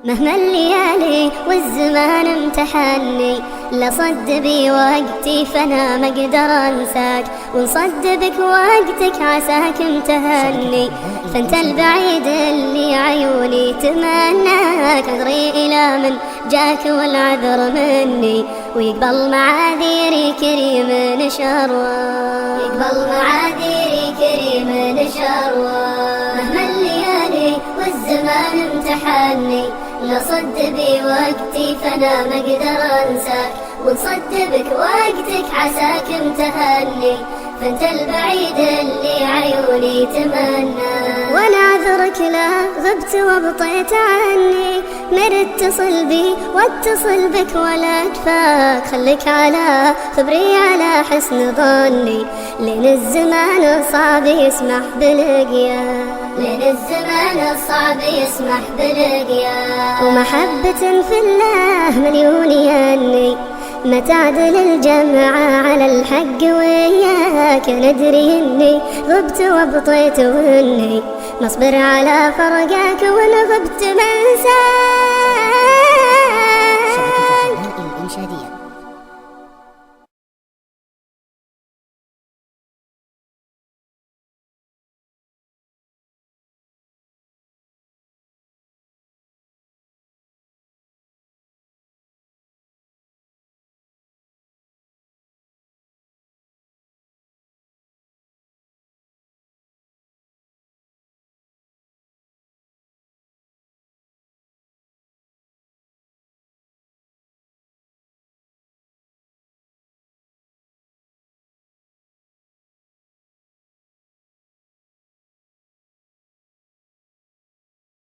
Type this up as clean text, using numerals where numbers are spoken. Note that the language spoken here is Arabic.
مهما الليالي والزمان امتحني، لصد بي وقتي فانا ما اقدر انساك، ونصد بك وقتك عساك امتهني، فانت البعيد اللي عيوني تمناك، ادري الى من جاك والعذر مني، ويقبل معاذيري كريم شروان، يقبل معاذيري كريم شروان. مهما الليالي والزمان امتحني، لصد بي وقتي فانا ما اقدر انساك، ونصد بك وقتك عساك امتهني، فانت البعيد اللي عيوني تمنى. وانا عذرك لا غبت وابطيت عني، من اتصل بي واتصل بك ولا كفاك، خليك على خبري على حسن ظني، لين الزمان الصعب يسمح بلقيا، لين الزمان الصعب يسمح بلقيا. ومحبة في الله مليون يني، ما تعدل الجمعة على الحق وياك، ندري اني غبت وابطيت واني نصبر على فرقك، وان غبت منساك.